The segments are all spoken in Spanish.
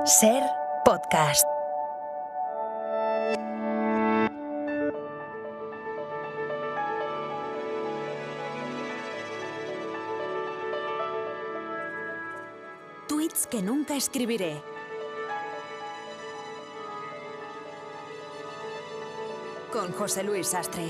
Ser podcast. Tweets que nunca escribiré. Con José Luis Sastre.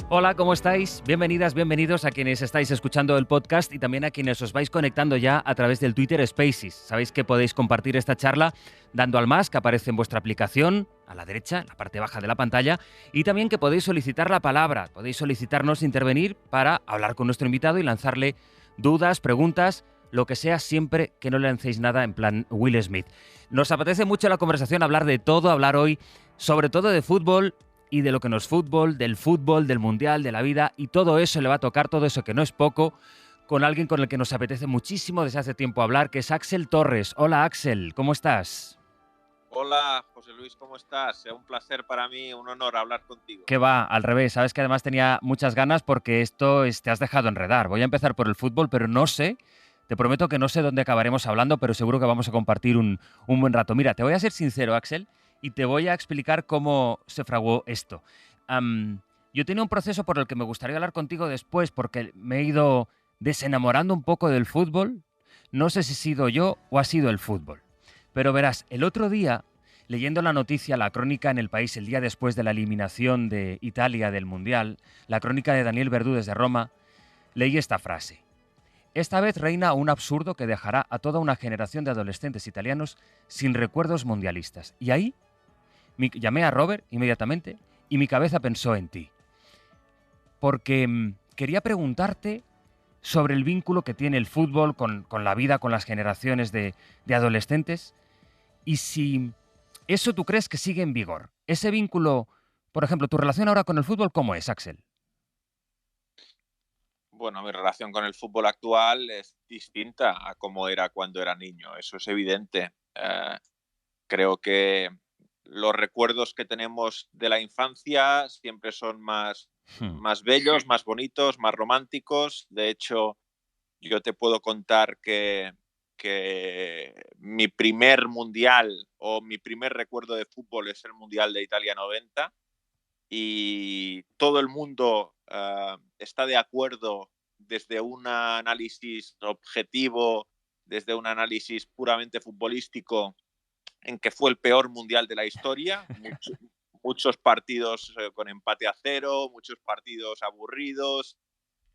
Hola, ¿cómo estáis? Bienvenidas, bienvenidos a quienes estáis escuchando el podcast y también a quienes os vais conectando ya a través del Twitter Spaces. Sabéis que podéis compartir esta charla dando al más que aparece en vuestra aplicación, a la derecha, en la parte baja de la pantalla, y también que podéis solicitar la palabra, podéis solicitarnos intervenir para hablar con nuestro invitado y lanzarle dudas, preguntas, lo que sea, siempre que no le lancéis nada en plan Will Smith. Nos apetece mucho la conversación, hablar de todo, hablar hoy sobre todo de fútbol y de lo que no es fútbol, del mundial, de la vida, y todo eso le va a tocar, todo eso que no es poco, con alguien con el que nos apetece muchísimo desde hace tiempo hablar, que es Axel Torres. Hola Axel, ¿cómo estás? Hola, José Luis, ¿cómo estás? Es un placer para mí, un honor hablar contigo. ¿Qué va? Al revés, sabes que además tenía muchas ganas porque te has dejado enredar. Voy a empezar por el fútbol, pero no sé, te prometo que no sé dónde acabaremos hablando, pero seguro que vamos a compartir un buen rato. Mira, te voy a ser sincero, Axel, y te voy a explicar cómo se fraguó esto. Yo tenía un proceso por el que me gustaría hablar contigo después porque me he ido desenamorando un poco del fútbol. No sé si he sido yo o ha sido el fútbol. Pero verás, el otro día, leyendo la noticia, la crónica en El País el día después de la eliminación de Italia del Mundial, la crónica de Daniel Verdú desde Roma, leí esta frase. Esta vez reina un absurdo que dejará a toda una generación de adolescentes italianos sin recuerdos mundialistas. Y ahí llamé a Robert inmediatamente y mi cabeza pensó en ti. Porque quería preguntarte sobre el vínculo que tiene el fútbol con la vida, con las generaciones de adolescentes, y si eso tú crees que sigue en vigor. Ese vínculo, por ejemplo, tu relación ahora con el fútbol, ¿cómo es, Axel? Bueno, mi relación con el fútbol actual es distinta a como era cuando era niño, eso es evidente. Creo que los recuerdos que tenemos de la infancia siempre son más bellos, más bonitos, más románticos. De hecho, yo te puedo contar que mi primer mundial o mi primer recuerdo de fútbol es el Mundial de Italia 90 y todo el mundo está de acuerdo desde un análisis objetivo, desde un análisis puramente futbolístico, en que fue el peor mundial de la historia. Muchos partidos con empate a cero, muchos partidos aburridos,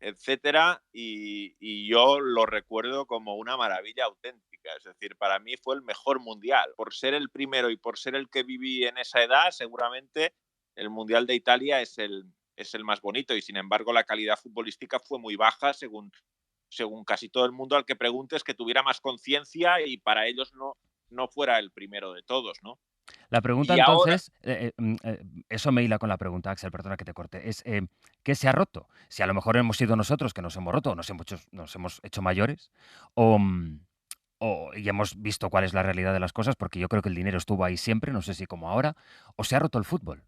etcétera, y yo lo recuerdo como una maravilla auténtica. Es decir, para mí fue el mejor mundial. Por ser el primero y por ser el que viví en esa edad, seguramente el Mundial de Italia es el más bonito, y sin embargo la calidad futbolística fue muy baja según casi todo el mundo al que preguntes, que tuviera más conciencia y para ellos no fuera el primero de todos, ¿no? La pregunta Y ahora, entonces, eso me hila con la pregunta, Axel, perdona que te corte, es ¿qué se ha roto? Si a lo mejor hemos sido nosotros que nos hemos roto, nos hemos hecho mayores, o, y hemos visto cuál es la realidad de las cosas, porque yo creo que el dinero estuvo ahí siempre, no sé si como ahora, o se ha roto el fútbol.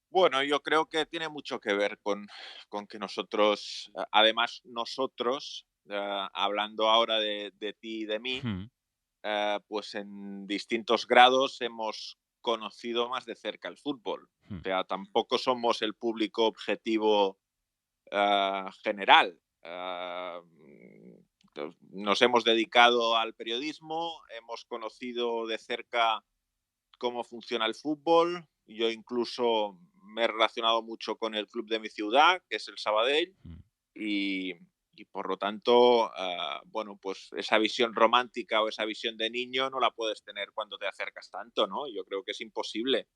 bueno, yo creo que tiene mucho que ver con que nosotros, además nosotros, hablando ahora de ti y de mí, Hmm, pues en distintos grados hemos conocido más de cerca el fútbol. O hmm. sea, tampoco somos el público objetivo general. Nos hemos dedicado al periodismo, hemos conocido de cerca cómo funciona el fútbol. Yo incluso me he relacionado mucho con el club de mi ciudad, que es el Sabadell, Mm. y, y por lo tanto, bueno, pues esa visión romántica o esa visión de niño no la puedes tener cuando te acercas tanto, ¿no? Yo creo que es imposible.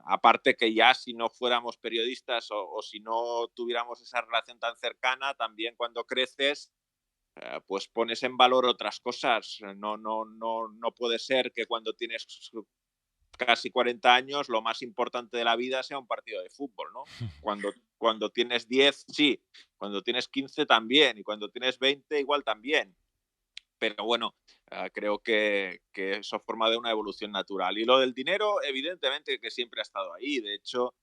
Aparte que ya si no fuéramos periodistas o si no tuviéramos esa relación tan cercana, también cuando creces, pues pones en valor otras cosas. No puede ser que cuando tienes casi 40 años lo más importante de la vida sea un partido de fútbol, ¿no? Cuando tienes 10, sí, cuando tienes 15 también, y cuando tienes 20 igual también. Pero bueno, creo que eso forma de una evolución natural. Y lo del dinero, evidentemente que siempre ha estado ahí. De hecho,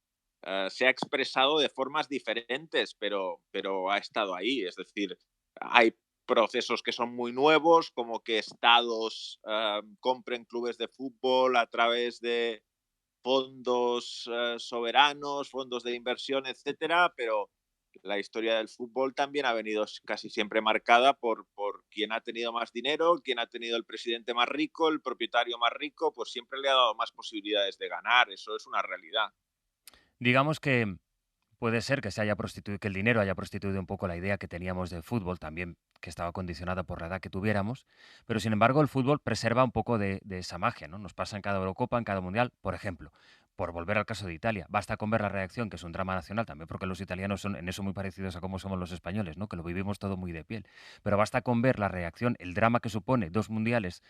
se ha expresado de formas diferentes, pero ha estado ahí. Es decir, hay procesos que son muy nuevos, como que estados compren clubes de fútbol a través de fondos soberanos, fondos de inversión, etcétera, pero la historia del fútbol también ha venido casi siempre marcada por quien ha tenido más dinero, quien ha tenido el presidente más rico, el propietario más rico, pues siempre le ha dado más posibilidades de ganar. Eso es una realidad. Digamos que puede ser que se haya prostituido, que el dinero haya prostituido un poco la idea que teníamos del fútbol, también que estaba condicionada por la edad que tuviéramos, pero sin embargo el fútbol preserva un poco de esa magia, ¿no? Nos pasa en cada Eurocopa, en cada Mundial, por ejemplo, por volver al caso de Italia, basta con ver la reacción, que es un drama nacional, también porque los italianos son en eso muy parecidos a cómo somos los españoles, ¿no? Que lo vivimos todo muy de piel, pero basta con ver la reacción, el drama que supone 2 mundiales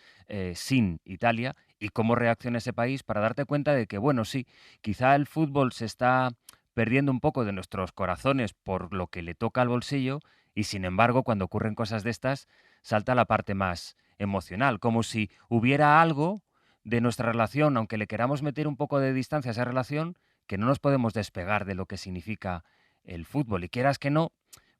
sin Italia y cómo reacciona ese país para darte cuenta de que, bueno, sí, quizá el fútbol se está perdiendo un poco de nuestros corazones por lo que le toca al bolsillo y sin embargo cuando ocurren cosas de estas salta la parte más emocional, como si hubiera algo de nuestra relación, aunque le queramos meter un poco de distancia a esa relación, que no nos podemos despegar de lo que significa el fútbol. Y quieras que no,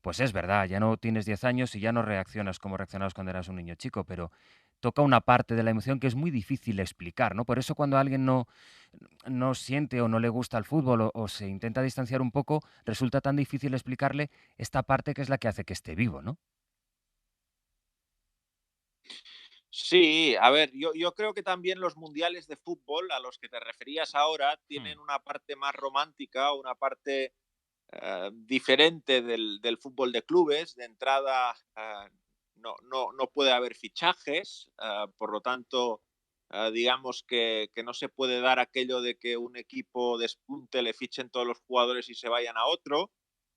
pues es verdad, ya no tienes 10 años y ya no reaccionas como reaccionabas cuando eras un niño chico, pero toca una parte de la emoción que es muy difícil explicar, ¿no? Por eso cuando alguien no siente o no le gusta el fútbol o se intenta distanciar un poco, resulta tan difícil explicarle esta parte que es la que hace que esté vivo, ¿no? Sí, a ver, yo creo que también los mundiales de fútbol a los que te referías ahora Hmm. tienen una parte más romántica, una parte diferente del fútbol de clubes. De entrada, no puede haber fichajes, por lo tanto, digamos que no se puede dar aquello de que un equipo despunte, le fichen todos los jugadores y se vayan a otro.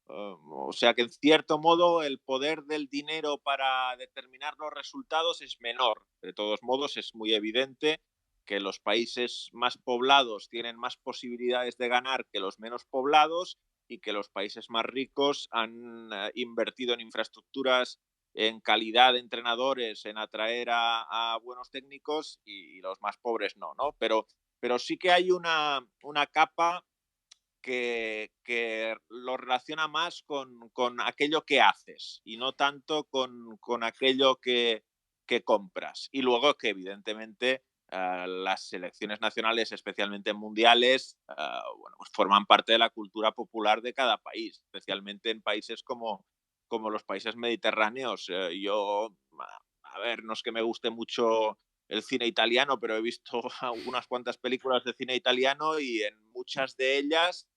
O sea que en cierto modo el poder del dinero para determinar los resultados es menor. De todos modos, es muy evidente que los países más poblados tienen más posibilidades de ganar que los menos poblados y que los países más ricos han invertido en infraestructuras, en calidad de entrenadores, en atraer a buenos técnicos y los más pobres no. Pero sí que hay una capa que lo relaciona más con aquello que haces y no tanto con aquello que compras. Y luego que evidentemente las selecciones nacionales, especialmente mundiales, bueno, pues forman parte de la cultura popular de cada país, especialmente en países como los países mediterráneos. A ver, no es que me guste mucho el cine italiano, pero he visto unas cuantas películas de cine italiano y en muchas de ellas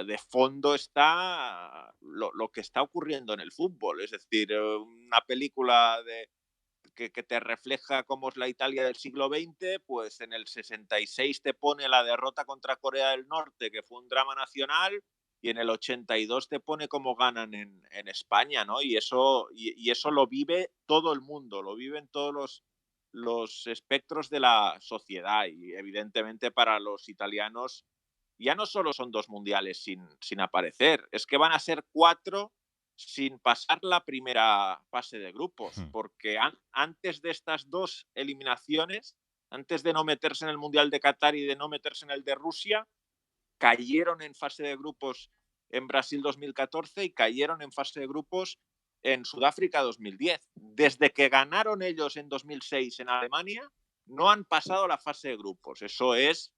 de fondo está lo que está ocurriendo en el fútbol. Es decir, una película que te refleja cómo es la Italia del siglo XX, pues en el 66 te pone la derrota contra Corea del Norte, que fue un drama nacional, y en el 82 te pone cómo ganan en España, ¿no? Y eso lo vive todo el mundo, lo viven todos los espectros de la sociedad. Y evidentemente para los italianos ya no solo son 2 mundiales sin aparecer, es que van a ser 4 sin pasar la primera fase de grupos, Hmm. porque antes de estas 2 eliminaciones, antes de no meterse en el Mundial de Qatar y de no meterse en el de Rusia, cayeron en fase de grupos en Brasil 2014 y cayeron en fase de grupos en Sudáfrica 2010. Desde que ganaron ellos en 2006 en Alemania, no han pasado la fase de grupos. Eso es,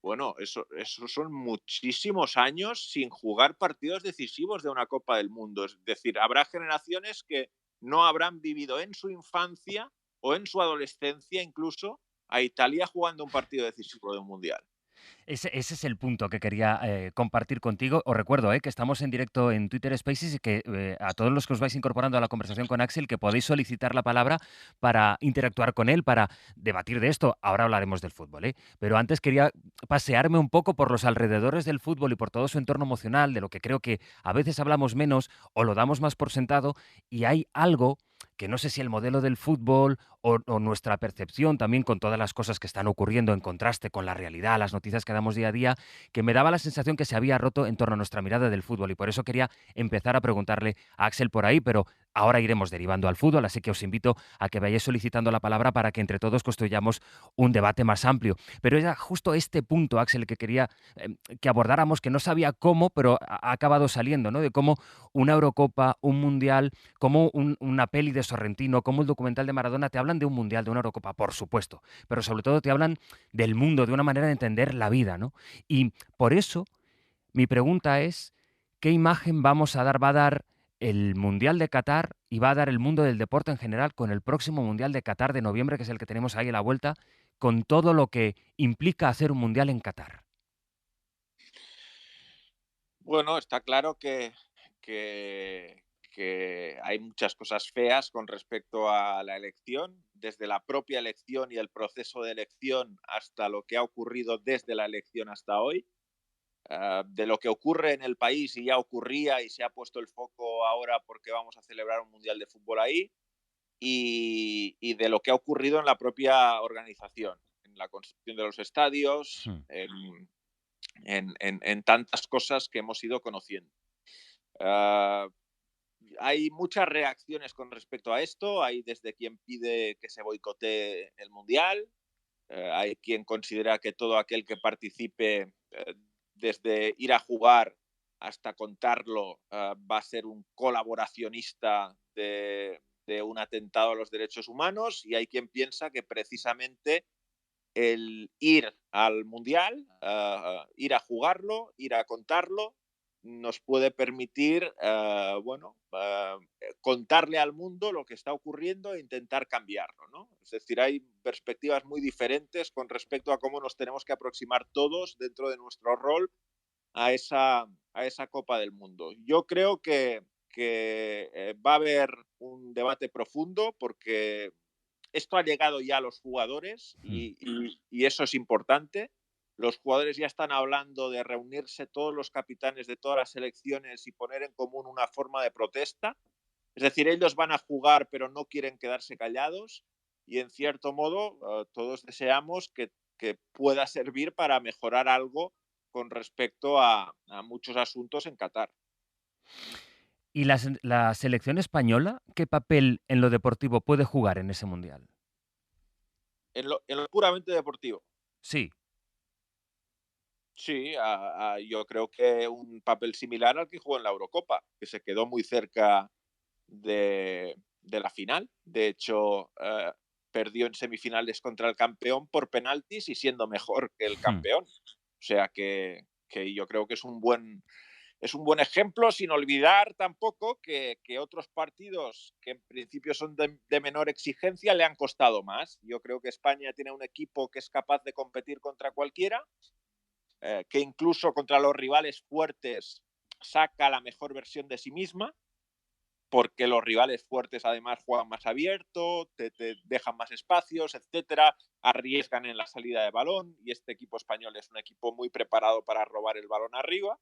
bueno, eso son muchísimos años sin jugar partidos decisivos de una Copa del Mundo. Es decir, habrá generaciones que no habrán vivido en su infancia o en su adolescencia incluso a Italia jugando un partido decisivo de un mundial. Ese es el punto que quería compartir contigo. Os recuerdo que estamos en directo en Twitter Spaces y que a todos los que os vais incorporando a la conversación con Axel, que podéis solicitar la palabra para interactuar con él, para debatir de esto. Ahora hablaremos del fútbol, ¿eh? Pero antes quería pasearme un poco por los alrededores del fútbol y por todo su entorno emocional, de lo que creo que a veces hablamos menos o lo damos más por sentado, y hay algo que no sé si el modelo del fútbol o nuestra percepción también con todas las cosas que están ocurriendo en contraste con la realidad, las noticias que damos día a día, que me daba la sensación que se había roto en torno a nuestra mirada del fútbol. Y por eso quería empezar a preguntarle a Axel por ahí, pero ahora iremos derivando al fútbol, así que os invito a que vayáis solicitando la palabra para que entre todos construyamos un debate más amplio. Pero era justo este punto, Axel, que quería que abordáramos, que no sabía cómo, pero ha acabado saliendo, ¿no? De cómo una Eurocopa, un Mundial, como una peli de Sorrentino, como el documental de Maradona, te hablan de un Mundial, de una Eurocopa, por supuesto, pero sobre todo te hablan del mundo, de una manera de entender la vida, ¿no? Y por eso mi pregunta es, ¿qué imagen va a dar el Mundial de Qatar y va a dar el mundo del deporte en general con el próximo Mundial de Qatar de noviembre, que es el que tenemos ahí a la vuelta, con todo lo que implica hacer un Mundial en Qatar? Bueno, está claro que, que hay muchas cosas feas con respecto a la elección, desde la propia elección y el proceso de elección hasta lo que ha ocurrido desde la elección hasta hoy. De lo que ocurre en el país y ya ocurría y se ha puesto el foco ahora porque vamos a celebrar un Mundial de Fútbol ahí, y de lo que ha ocurrido en la propia organización, en la construcción de los estadios, Hmm. en tantas cosas que hemos ido conociendo. Ah, hay muchas reacciones con respecto a esto. Hay desde quien pide que se boicotee el Mundial, hay quien considera que todo aquel que participe, desde ir a jugar hasta contarlo, va a ser un colaboracionista de un atentado a los derechos humanos, y hay quien piensa que precisamente el ir al Mundial, ir a jugarlo, ir a contarlo, nos puede permitir, contarle al mundo lo que está ocurriendo e intentar cambiarlo, ¿no? Es decir, hay perspectivas muy diferentes con respecto a cómo nos tenemos que aproximar todos dentro de nuestro rol a esa Copa del Mundo. Yo creo que va a haber un debate profundo porque esto ha llegado ya a los jugadores Hmm. y eso es importante. Los jugadores ya están hablando de reunirse todos los capitanes de todas las selecciones y poner en común una forma de protesta. Es decir, ellos van a jugar pero no quieren quedarse callados, y en cierto modo todos deseamos que pueda servir para mejorar algo con respecto a muchos asuntos en Qatar. ¿Y la selección española qué papel en lo deportivo puede jugar en ese Mundial? En lo puramente deportivo, Sí. sí, yo creo que un papel similar al que jugó en la Eurocopa, que se quedó muy cerca de la final. De hecho, perdió en semifinales contra el campeón por penaltis y siendo mejor que el Hmm. campeón. O sea que yo creo que es un buen ejemplo, sin olvidar tampoco que otros partidos que en principio son de menor exigencia le han costado más. Yo creo que España tiene un equipo que es capaz de competir contra cualquiera, que incluso contra los rivales fuertes saca la mejor versión de sí misma, porque los rivales fuertes además juegan más abierto, te dejan más espacios, etcétera, arriesgan en la salida de balón, y este equipo español es un equipo muy preparado para robar el balón arriba.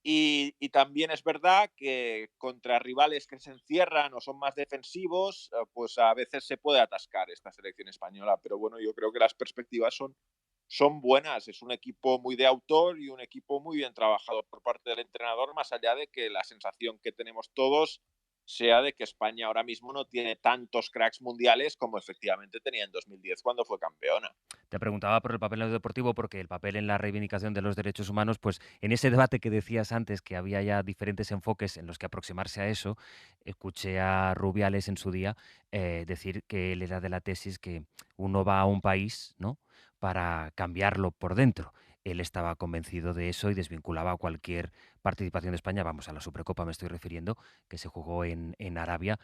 Y también es verdad que contra rivales que se encierran o son más defensivos, pues a veces se puede atascar esta selección española. Pero bueno, yo creo que las perspectivas son buenas. Es un equipo muy de autor y un equipo muy bien trabajado por parte del entrenador, más allá de que la sensación que tenemos todos sea de que España ahora mismo no tiene tantos cracks mundiales como efectivamente tenía en 2010 cuando fue campeona. Te preguntaba por el papel en lo deportivo, porque el papel en la reivindicación de los derechos humanos, pues en ese debate que decías antes, que había ya diferentes enfoques en los que aproximarse a eso, escuché a Rubiales en su día decir que él era de la tesis que uno va a un país, ¿no?, para cambiarlo por dentro. Él estaba convencido de eso y desvinculaba cualquier participación de España, vamos, a la Supercopa me estoy refiriendo, que se jugó en Arabia,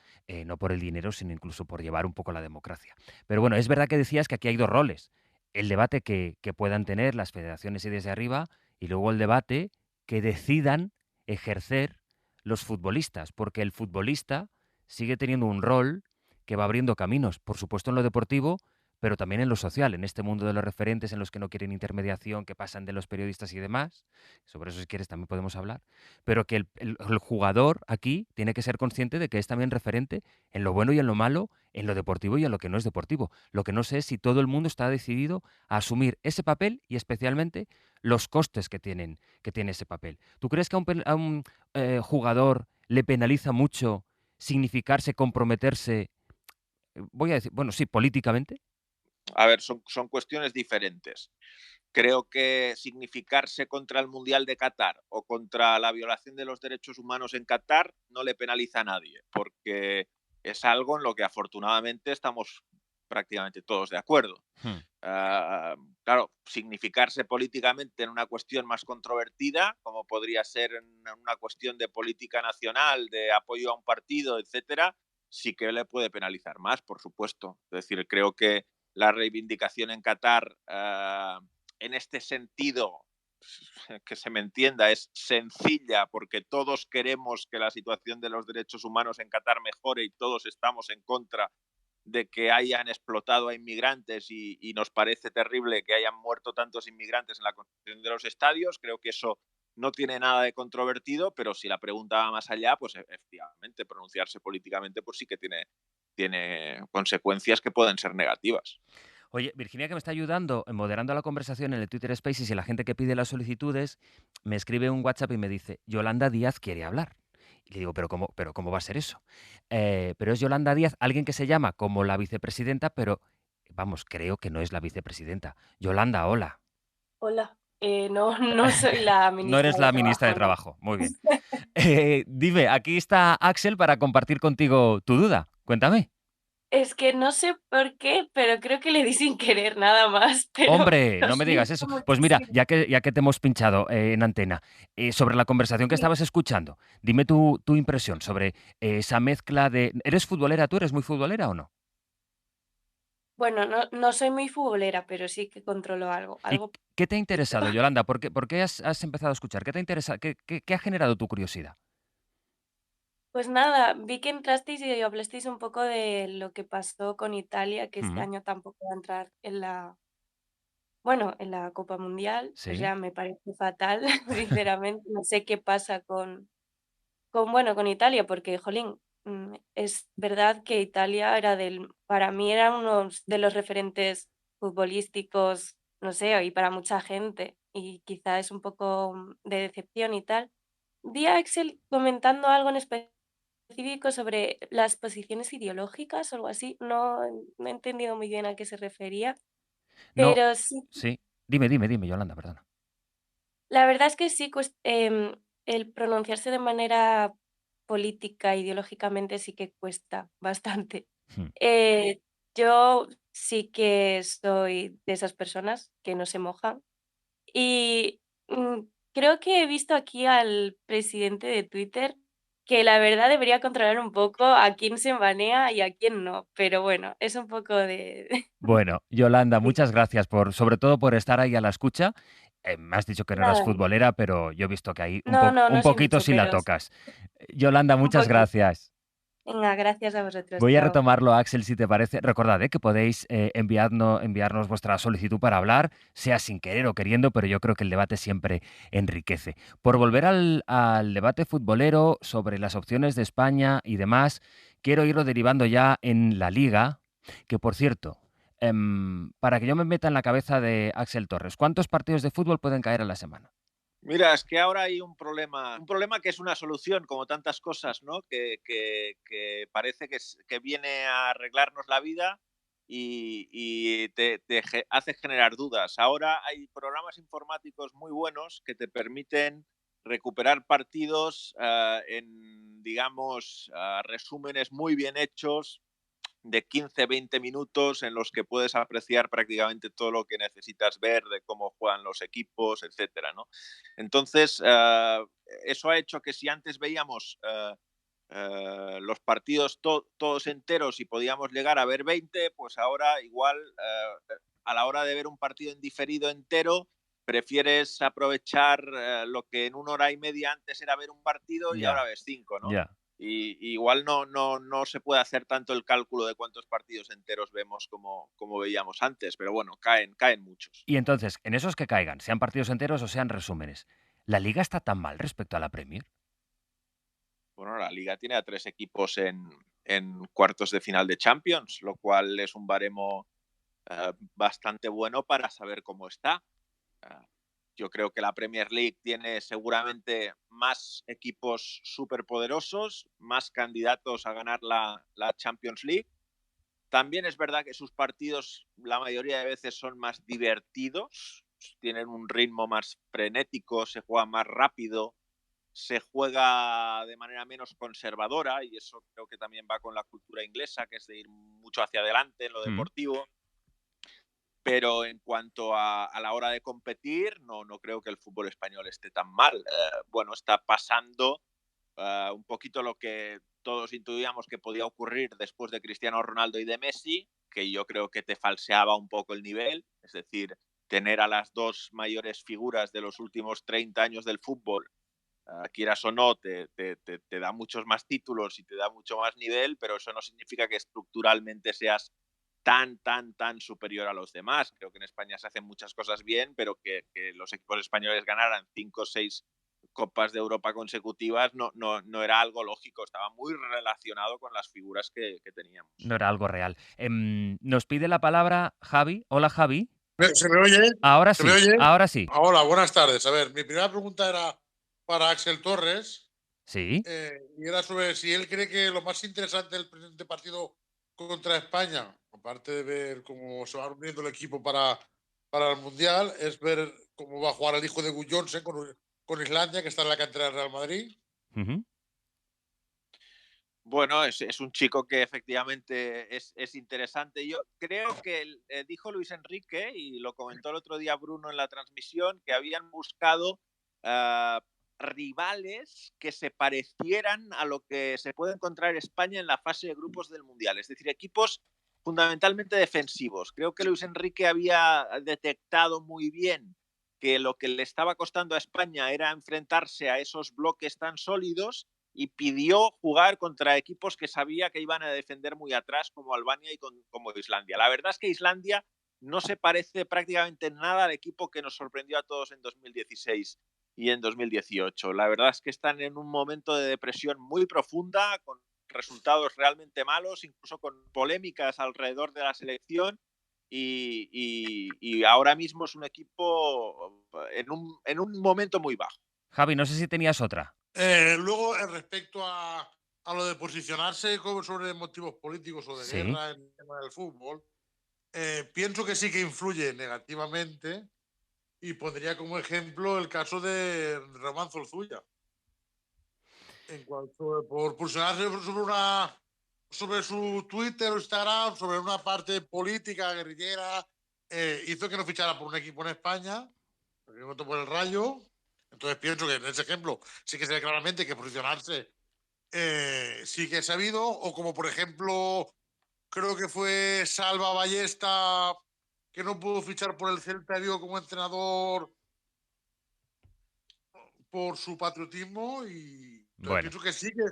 no por el dinero, sino incluso por llevar un poco la democracia. Pero bueno, es verdad que decías que aquí hay dos roles: el debate que puedan tener las federaciones y desde arriba, y luego el debate que decidan ejercer los futbolistas, porque el futbolista sigue teniendo un rol que va abriendo caminos, por supuesto en lo deportivo, pero también en lo social, en este mundo de los referentes en los que no quieren intermediación, que pasan de los periodistas y demás. Sobre eso, si quieres, también podemos hablar. Pero que el jugador aquí tiene que ser consciente de que es también referente en lo bueno y en lo malo, en lo deportivo y en lo que no es deportivo. Lo que no sé es si todo el mundo está decidido a asumir ese papel y especialmente los costes que tiene ese papel. ¿Tú crees que a un jugador le penaliza mucho significarse, comprometerse, voy a decir, bueno, sí, políticamente? A ver, son cuestiones diferentes. Creo que significarse contra el Mundial de Qatar o contra la violación de los derechos humanos en Qatar no le penaliza a nadie, porque es algo en lo que afortunadamente estamos prácticamente todos de acuerdo. Hmm. Claro, significarse políticamente en una cuestión más controvertida, como podría ser en una cuestión de política nacional, de apoyo a un partido, etcétera, sí que le puede penalizar más, por supuesto. Es decir, creo que la reivindicación en Qatar, en este sentido, que se me entienda, es sencilla porque todos queremos que la situación de los derechos humanos en Qatar mejore y todos estamos en contra de que hayan explotado a inmigrantes y nos parece terrible que hayan muerto tantos inmigrantes en la construcción de los estadios. Creo que eso no tiene nada de controvertido, pero si la pregunta va más allá, pues efectivamente pronunciarse políticamente pues sí que tiene consecuencias que pueden ser negativas. Oye, Virginia, que me está ayudando moderando la conversación en el Twitter Spaces y la gente que pide las solicitudes, me escribe un WhatsApp y me dice, Yolanda Díaz quiere hablar. Y le digo, ¿pero cómo va a ser eso? Pero es Yolanda Díaz, alguien que se llama como la vicepresidenta, pero vamos, creo que no es la vicepresidenta. Yolanda, hola. Hola, no, no soy la No ministra eres de la ministra de Trabajo, ¿no? Trabajo. Muy bien. Dime, aquí está Axel para compartir contigo tu duda. Cuéntame. Es que no sé por qué, pero creo que le di sin querer nada más, pero Hombre, lo no me digas siento eso. Pues mira, muchísimo. ya que te hemos pinchado en antena, sobre la conversación que Sí. estabas escuchando, dime tu impresión sobre esa mezcla de... ¿Eres futbolera tú? ¿Eres muy futbolera o no? Bueno, no soy muy futbolera, pero sí que controlo algo, ¿Y algo qué te ha poquito. interesado, Yolanda? ¿Por qué has empezado a escuchar? ¿Qué te interesa? ¿Qué ha generado tu curiosidad? Pues nada, vi que entrasteis y hablasteis un poco de lo que pasó con Italia, que este Mm, año tampoco va a entrar en en la Copa Mundial. O sí. sea, me parece fatal, sinceramente. No sé qué pasa con Italia, porque, jolín, es verdad que Italia para mí era uno de los referentes futbolísticos, no sé, y para mucha gente, y quizá es un poco de decepción y tal. Vi a Axel comentando algo en específico sobre las posiciones ideológicas o algo así, no he entendido muy bien a qué se refería, No, pero sí. sí. Dime, Yolanda, perdona. La verdad es que sí, el pronunciarse de manera política, ideológicamente, sí que cuesta bastante. Mm. Eh, yo sí que soy de esas personas que no se mojan y, creo que he visto aquí al presidente de Twitter que la verdad debería controlar un poco a quién se banea y a quién no, pero bueno, es un poco de Bueno, Yolanda, sí. muchas gracias sobre todo por estar ahí a la escucha. Me has dicho que no eras Nada, futbolera, pero yo he visto que ahí no un soy poquito mucho, sí la pero tocas. Yolanda, un muchas poquito. gracias. Venga, gracias a vosotros, Voy a chao. retomarlo, Axel, si te parece. Recordad que podéis enviarnos vuestra solicitud para hablar, sea sin querer o queriendo, pero yo creo que el debate siempre enriquece. Por volver al debate futbolero sobre las opciones de España y demás, quiero irlo derivando ya en la Liga, que por cierto, para que yo me meta en la cabeza de Axel Torres, ¿cuántos partidos de fútbol pueden caer a la semana? Mira, es que ahora hay un problema que es una solución, como tantas cosas, ¿no? Que parece que viene a arreglarnos la vida y te hace generar dudas. Ahora hay programas informáticos muy buenos que te permiten recuperar partidos en, digamos, resúmenes muy bien hechos de 15, 20 minutos en los que puedes apreciar prácticamente todo lo que necesitas ver de cómo juegan los equipos, etcétera, ¿no? Entonces, eso ha hecho que si antes veíamos los partidos todos enteros y podíamos llegar a ver 20, pues ahora igual a la hora de ver un partido en diferido entero, prefieres aprovechar lo que en una hora y media antes era ver un partido y ahora Ya, ves 5, ¿no? ya. Y igual no se puede hacer tanto el cálculo de cuántos partidos enteros vemos como veíamos antes, pero bueno, caen muchos. Y entonces, en esos que caigan, sean partidos enteros o sean resúmenes, ¿la Liga está tan mal respecto a la Premier? Bueno, la Liga tiene a 3 equipos en cuartos de final de Champions, lo cual es un baremo bastante bueno para saber cómo está. Ah, Yo creo que la Premier League tiene seguramente más equipos superpoderosos, más candidatos a ganar la Champions League. También es verdad que sus partidos la mayoría de veces son más divertidos, tienen un ritmo más frenético, se juega más rápido, se juega de manera menos conservadora, y eso creo que también va con la cultura inglesa, que es de ir mucho hacia adelante en lo Mm. deportivo. Pero en cuanto a la hora de competir, no creo que el fútbol español esté tan mal. Bueno, está pasando un poquito lo que todos intuíamos que podía ocurrir después de Cristiano Ronaldo y de Messi, que yo creo que te falseaba un poco el nivel, es decir, tener a las dos mayores figuras de los últimos 30 años del fútbol, quieras o no, te da muchos más títulos y te da mucho más nivel, pero eso no significa que estructuralmente seas tan superior a los demás. Creo que en España se hacen muchas cosas bien, pero que los equipos españoles ganaran 5 o 6 Copas de Europa consecutivas no era algo lógico, estaba muy relacionado con las figuras que teníamos. No era algo real. Nos pide la palabra Javi. Hola, Javi. ¿Se me oye? Ahora ¿Se me sí, oye? ahora sí. Hola, buenas tardes. A ver, mi primera pregunta era para Axel Torres, Sí. y era sobre si él cree que lo más interesante del presente partido contra España, aparte de ver cómo se va reuniendo el equipo para el Mundial, es ver cómo va a jugar el hijo de Gus Johnson con Islandia, que está en la cantera del Real Madrid. Ujú. Bueno, es un chico que efectivamente es interesante. Yo creo que dijo Luis Enrique, y lo comentó el otro día Bruno en la transmisión, que habían buscado ah, rivales que se parecieran a lo que se puede encontrar España en la fase de grupos del Mundial, es decir, equipos fundamentalmente defensivos. Creo que Luis Enrique había detectado muy bien que lo que le estaba costando a España era enfrentarse a esos bloques tan sólidos, y pidió jugar contra equipos que sabía que iban a defender muy atrás, como Albania y como Islandia. La verdad es que Islandia no se parece prácticamente nada al equipo que nos sorprendió a todos en 2016 y en 2018. La verdad es que están en un momento de depresión muy profunda, con resultados realmente malos, incluso con polémicas alrededor de la selección, y ahora mismo es un equipo en un momento muy bajo. Javi, no sé si tenías otra. Luego, respecto a lo de posicionarse sobre motivos políticos o de Sí. guerra en el tema del fútbol, pienso que sí que influye negativamente, y pondría como ejemplo el caso de Román Zolzuya. En cuanto por posicionarse sobre su Twitter o Instagram, sobre una parte política, guerrillera, hizo que no fichara por un equipo en España, porque votó por el Rayo. Entonces pienso que en ese ejemplo sí que se ve claramente que posicionarse sí que es sabido, o como por ejemplo, creo que fue Salva Ballesta, que no pudo fichar por el Celta de Vigo como entrenador por su patriotismo, y entonces Bueno, pienso que sí que...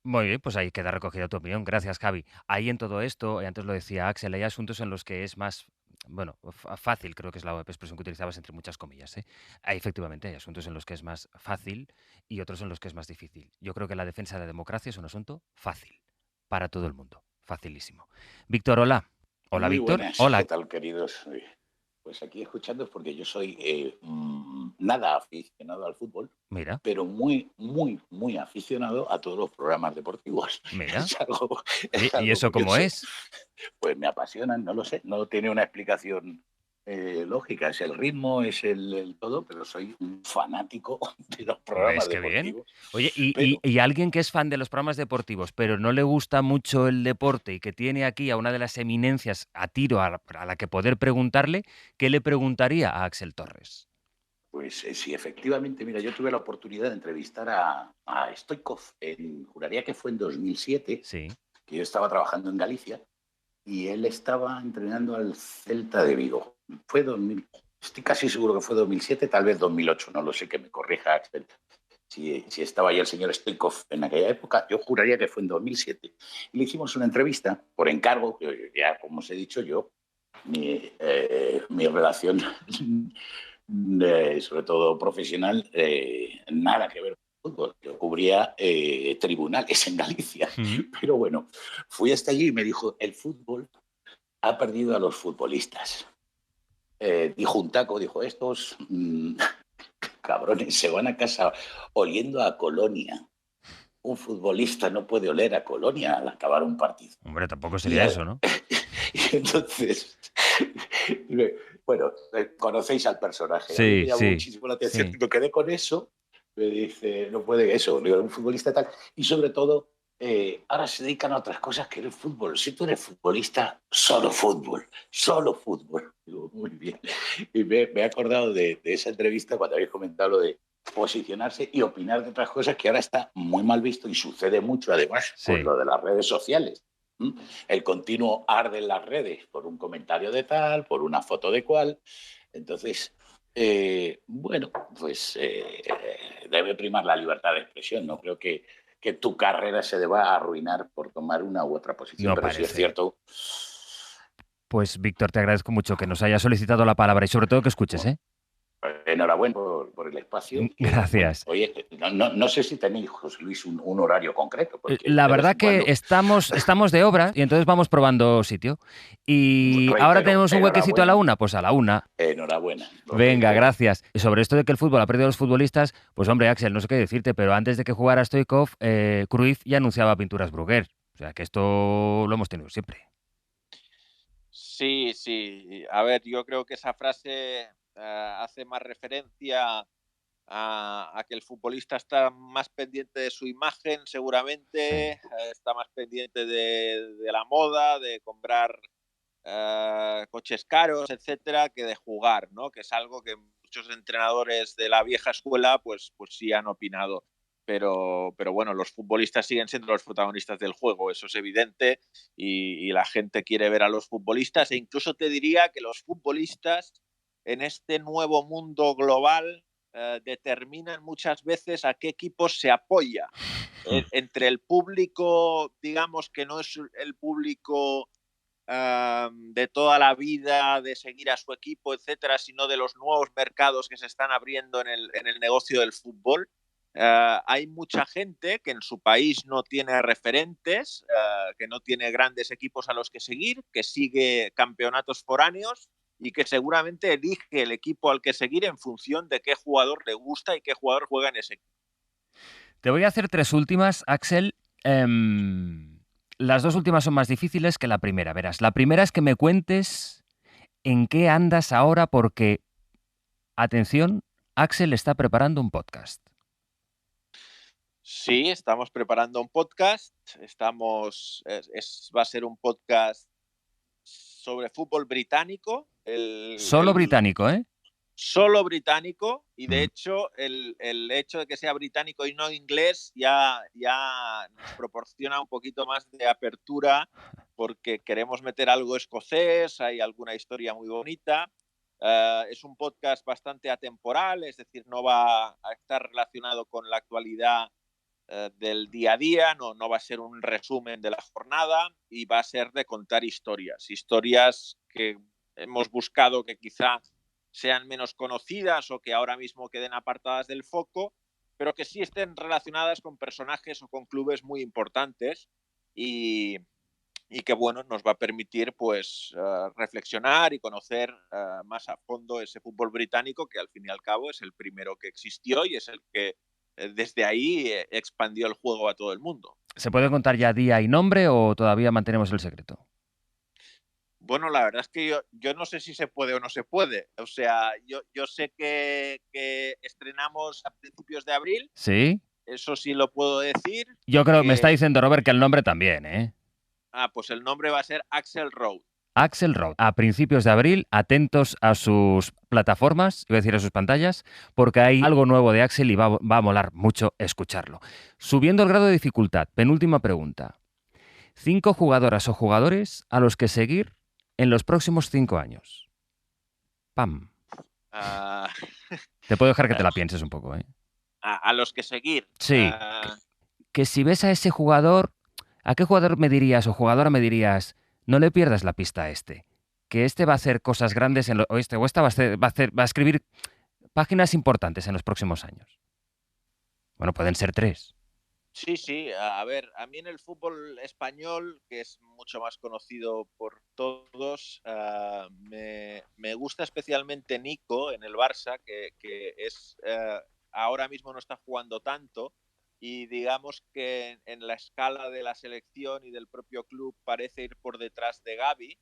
muy bien, pues ahí queda recogida tu opinión. Gracias, Javi. Ahí en todo esto, y antes lo decía Axel, hay asuntos en los que es más, bueno, fácil, creo que es la expresión que utilizabas entre muchas comillas, ¿eh? Efectivamente, hay asuntos en los que es más fácil y otros en los que es más difícil. Yo creo que la defensa de la democracia es un asunto fácil para todo el mundo. Facilísimo. Víctor, hola. Hola, Muy Víctor. buenas, Hola. ¿qué tal, queridos? Pues aquí escuchando, porque yo soy nada aficionado al fútbol, Mira, pero muy aficionado a todos los programas deportivos. mira. Es algo, Oye, es ¿y algo eso cómo curioso. es? Pues me apasionan, no lo sé, no tiene una explicación lógica, es el ritmo, es el todo, pero soy un fanático de los programas ¿Ves qué bien? deportivos. Oye, Pero y alguien que es fan de los programas deportivos, pero no le gusta mucho el deporte y que tiene aquí a una de las eminencias a tiro a la que poder preguntarle, ¿qué le preguntaría a Axel Torres? pues sí, efectivamente, mira, yo tuve la oportunidad de entrevistar a Stoichkov, juraría que fue en 2007, Sí. que yo estaba trabajando en Galicia, y él estaba entrenando al Celta de Vigo. Fue 2000, estoy casi seguro que fue 2007, tal vez 2008, no lo sé, que me corrija Axel. si estaba ya el señor Stoichkov en aquella época, yo juraría que fue en 2007. Y le hicimos una entrevista por encargo, que ya como os he dicho yo, mi relación, sobre todo profesional, nada que ver con fútbol. Yo cubría tribunales en Galicia. Pero bueno, fui hasta allí y me dijo, el fútbol ha perdido a los futbolistas. Dijo un taco, dijo, estos cabrones se van a casa oliendo a colonia. Un futbolista no puede oler a colonia al acabar un partido. Hombre, tampoco sería eso, ¿no? Y entonces, bueno, conocéis al personaje. Sí, A mí me llamó sí, muchísimo la atención. sí. Me quedé con eso. Me dice, no puede eso, digo, un futbolista tal. Y sobre todo, ahora se dedican a otras cosas que el fútbol. Si tú eres futbolista, solo fútbol, solo fútbol. Digo, muy bien. Y me he acordado de esa entrevista cuando habéis comentado lo de posicionarse y opinar de otras cosas que ahora está muy mal visto y sucede mucho, además, Sí. por lo de las redes sociales. El continuo arde en las redes por un comentario de tal, por una foto de cual. Entonces, bueno, pues debe primar la libertad de expresión. No creo que tu carrera se deba arruinar por tomar una u otra posición, No pero sí es parece. cierto. Pues, Víctor, te agradezco mucho que nos hayas solicitado la palabra y sobre todo que escuches, ¿eh? Enhorabuena por el espacio. Gracias. Bueno, oye, no sé si tenéis, José Luis, un horario concreto. Porque La de vez verdad en que cuando estamos de obra y entonces vamos probando sitio. Y reitero, ahora tenemos un huequecito a la enhorabuena. 1, pues a la 1. Enhorabuena. Lo Venga, reitero. gracias. Y sobre esto de que el fútbol ha perdido a los futbolistas, pues hombre, Axel, no sé qué decirte, pero antes de que jugara Stoichkov, Cruyff ya anunciaba pinturas Bruguer. O sea que esto lo hemos tenido siempre. Sí, sí. A ver, yo creo que esa frase hace más referencia a que el futbolista está más pendiente de su imagen, seguramente, está más pendiente de la moda, de comprar coches caros, etcétera, que de jugar, ¿no? Que es algo que muchos entrenadores de la vieja escuela pues sí han opinado. Pero bueno, los futbolistas siguen siendo los protagonistas del juego, eso es evidente, y la gente quiere ver a los futbolistas, e incluso te diría que los futbolistas en este nuevo mundo global determinan muchas veces a qué equipos se apoya. Entre el público, digamos que no es el público de toda la vida, de seguir a su equipo, etcétera, sino de los nuevos mercados que se están abriendo en el negocio del fútbol. Hay mucha gente que en su país no tiene referentes, que no tiene grandes equipos a los que seguir, que sigue campeonatos foráneos y que seguramente elige el equipo al que seguir en función de qué jugador le gusta y qué jugador juega en ese equipo. Te voy a hacer 3 últimas, Axel. Las 2 últimas son más difíciles que la primera. Verás, la primera es que me cuentes en qué andas ahora porque, atención, Axel está preparando un podcast. Sí, estamos preparando un podcast. Va a ser un podcast sobre fútbol británico. Solo británico, ¿eh? Solo británico, y de hecho el hecho de que sea británico y no inglés ya nos proporciona un poquito más de apertura, porque queremos meter algo escocés, hay alguna historia muy bonita. Es un podcast bastante atemporal, es decir, no va a estar relacionado con la actualidad del día a día, no va a ser un resumen de la jornada, y va a ser de contar historias que hemos buscado que quizá sean menos conocidas o que ahora mismo queden apartadas del foco, pero que sí estén relacionadas con personajes o con clubes muy importantes, y que bueno, nos va a permitir pues reflexionar y conocer más a fondo ese fútbol británico, que al fin y al cabo es el primero que existió y es el que desde ahí expandió el juego a todo el mundo. ¿Se puede contar ya día y nombre o todavía mantenemos el secreto? Bueno, la verdad es que yo no sé si se puede o no se puede. O sea, yo sé que estrenamos a principios de abril. ¿Sí? Eso sí lo puedo decir. Yo creo que me está diciendo Robert que el nombre también, ¿eh? Pues el nombre va a ser Axel Road. Axel Road. A principios de abril, atentos a sus plataformas, iba a decir a sus pantallas, porque hay algo nuevo de Axel y va a molar mucho escucharlo. Subiendo el grado de dificultad, penúltima pregunta. 5 jugadoras o jugadores a los que seguir en los próximos 5 años. ¡Pam! Te puedo dejar que te la pienses un poco, ¿eh? a los que seguir. Sí, que si ves a ese jugador, ¿a qué jugador me dirías o jugadora me dirías, no le pierdas la pista a este? Que este va a hacer cosas grandes o esta va a escribir páginas importantes en los próximos años. Bueno, pueden ser 3. Sí, sí. A ver, a mí en el fútbol español, que es mucho más conocido por todos, me gusta especialmente Nico en el Barça, que es ahora mismo no está jugando tanto y digamos que en la escala de la selección y del propio club parece ir por detrás de Gavi.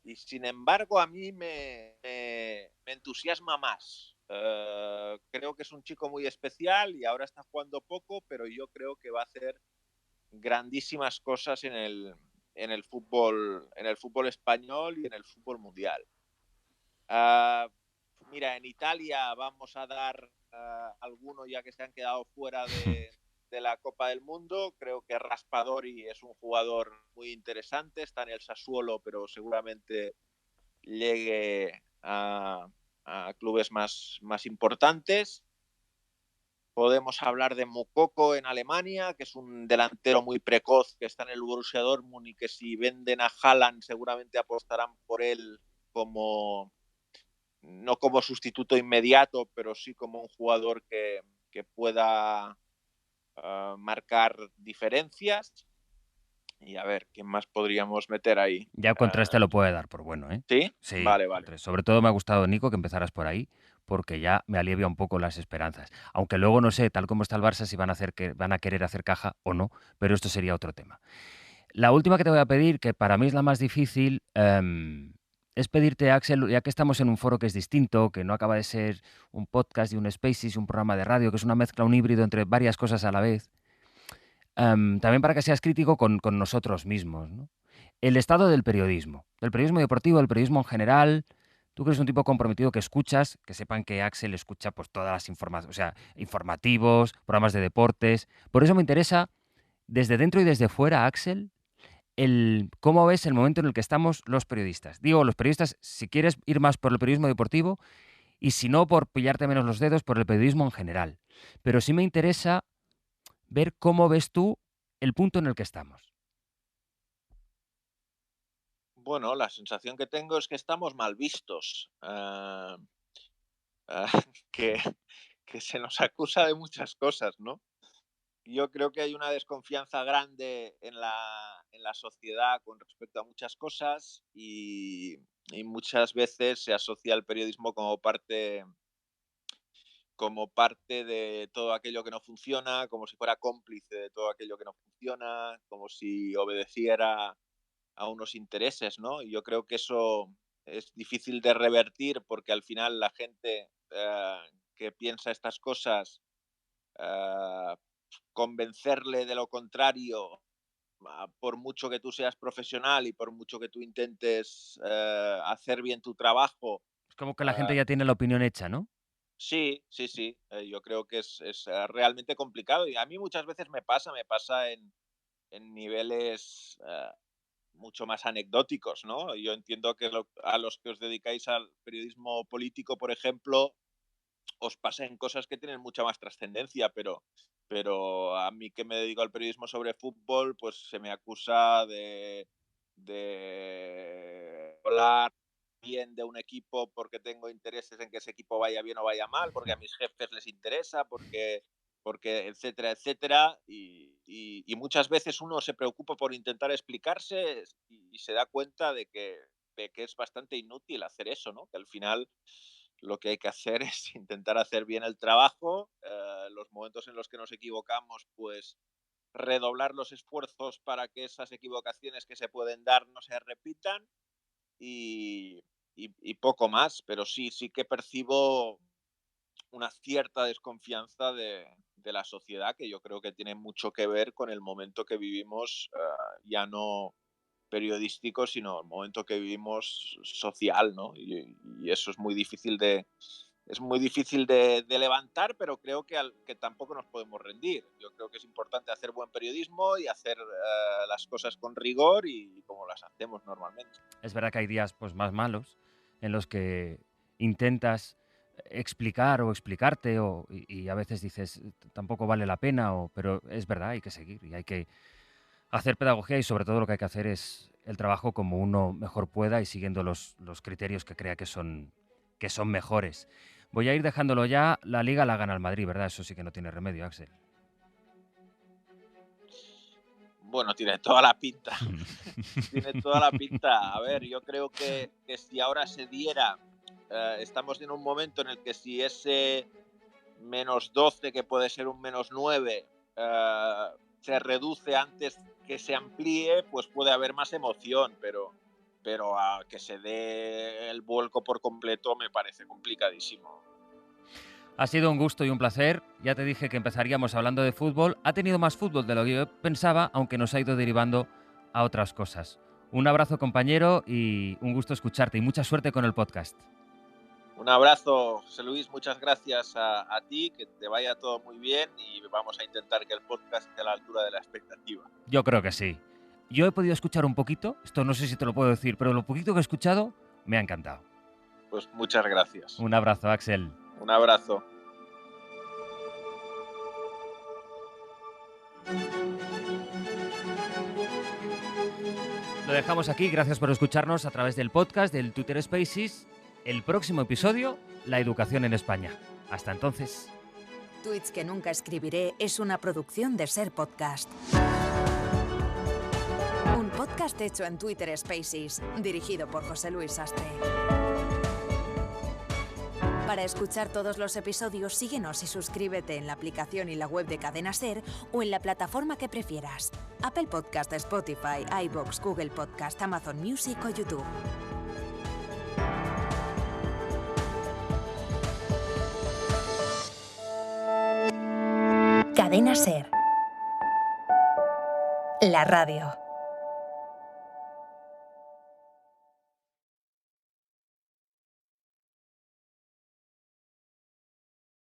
Y sin embargo, a mí me entusiasma más. Creo que es un chico muy especial y ahora está jugando poco, pero yo creo que va a hacer grandísimas cosas en el fútbol español y en el fútbol mundial. Mira, en Italia vamos a dar algunos ya que se han quedado fuera de la Copa del Mundo. Creo que Raspadori es un jugador muy interesante, está en el Sassuolo, pero seguramente llegue a clubes más importantes. Podemos hablar de Moukoko en Alemania, que es un delantero muy precoz que está en el Borussia Dortmund y que si venden a Haaland seguramente apostarán por él no como sustituto inmediato, pero sí como un jugador que pueda marcar diferencias. Y a ver, ¿quién más podríamos meter ahí? Ya contra este lo puede dar por bueno, ¿eh? ¿Sí? Sí, Vale, vale. sobre todo me ha gustado, Nico, que empezaras por ahí, porque ya me alivia un poco las esperanzas. Aunque luego no sé, tal como está el Barça, si van a querer hacer caja o no, pero esto sería otro tema. La última que te voy a pedir, que para mí es la más difícil, es pedirte, Axel, ya que estamos en un foro que es distinto, que no acaba de ser un podcast y un Spaces, un programa de radio, que es una mezcla, un híbrido entre varias cosas a la vez, también para que seas crítico con nosotros mismos, ¿no? El estado del periodismo deportivo, del periodismo en general. Tú que eres un tipo comprometido que escuchas, que sepan que Axel escucha pues todas las informativos, programas de deportes. Por eso me interesa, desde dentro y desde fuera, Axel, cómo ves el momento en el que estamos los periodistas. Digo, los periodistas, si quieres ir más por el periodismo deportivo y si no, por pillarte menos los dedos, por el periodismo en general. Pero sí me interesa ver cómo ves tú el punto en el que estamos. Bueno, la sensación que tengo es que estamos mal vistos, que, que se nos acusa de muchas cosas, ¿no? Yo creo que hay una desconfianza grande en la sociedad con respecto a muchas cosas y muchas veces se asocia el periodismo como parte de todo aquello que no funciona, como si fuera cómplice de todo aquello que no funciona, como si obedeciera a unos intereses, ¿no? Y yo creo que eso es difícil de revertir porque al final la gente que piensa estas cosas, eh, convencerle de lo contrario, por mucho que tú seas profesional y por mucho que tú intentes hacer bien tu trabajo. Es como que la gente eh, ya tiene la opinión hecha, ¿no? sí, sí, sí, yo creo que es realmente complicado y a mí muchas veces me pasa en niveles mucho más anecdóticos, ¿no? Yo entiendo que a los que os dedicáis al periodismo político, por ejemplo, os pasen cosas que tienen mucha más trascendencia, pero a mí que me dedico al periodismo sobre fútbol, pues se me acusa de hablar bien de un equipo porque tengo intereses en que ese equipo vaya bien o vaya mal, porque a mis jefes les interesa, porque etcétera, etcétera. Y muchas veces uno se preocupa por intentar explicarse y se da cuenta de que es bastante inútil hacer eso, ¿no? Que al final lo que hay que hacer es intentar hacer bien el trabajo. Los momentos en los que nos equivocamos, pues redoblar los esfuerzos para que esas equivocaciones que se pueden dar no se repitan y poco más. Pero sí que percibo una cierta desconfianza de la sociedad que yo creo que tiene mucho que ver con el momento que vivimos, ya no periodístico, sino el momento que vivimos social, ¿no? Y eso es muy difícil de levantar, pero creo que tampoco nos podemos rendir. Yo creo que es importante hacer buen periodismo y hacer las cosas con rigor y como las hacemos normalmente. Es verdad que hay días pues más malos en los que intentas explicar o explicarte y a veces dices tampoco vale la pena, pero es verdad, hay que seguir y hay que hacer pedagogía y sobre todo lo que hay que hacer es el trabajo como uno mejor pueda y siguiendo los criterios que crea que son mejores. Voy a ir dejándolo ya, la Liga la gana el Madrid, ¿verdad? Eso sí que no tiene remedio, Axel. Bueno, tiene toda la pinta. Tiene toda la pinta. A ver, yo creo que si ahora se diera, estamos en un momento en el que si ese -12, que puede ser un -9, se reduce antes que se amplíe, pues puede haber más emoción, pero a que se dé el vuelco por completo me parece complicadísimo. Ha sido un gusto y un placer. Ya te dije que empezaríamos hablando de fútbol. Ha tenido más fútbol de lo que yo pensaba, aunque nos ha ido derivando a otras cosas. Un abrazo, compañero, y un gusto escucharte y mucha suerte con el podcast. Un abrazo, José Luis, muchas gracias a ti, que te vaya todo muy bien y vamos a intentar que el podcast esté a la altura de la expectativa. Yo creo que sí. Yo he podido escuchar un poquito, esto no sé si te lo puedo decir, pero lo poquito que he escuchado me ha encantado. Pues muchas gracias. Un abrazo, Axel. Un abrazo. Lo dejamos aquí, gracias por escucharnos a través del podcast del Twitter Spaces. El próximo episodio, la educación en España. Hasta entonces. Tweets que nunca escribiré es una producción de Ser Podcast. Un podcast hecho en Twitter Spaces, dirigido por José Luis Sastre. Para escuchar todos los episodios, síguenos y suscríbete en la aplicación y la web de Cadena Ser o en la plataforma que prefieras. Apple Podcast, Spotify, iVoox, Google Podcast, Amazon Music o YouTube. Cadena Ser. La radio.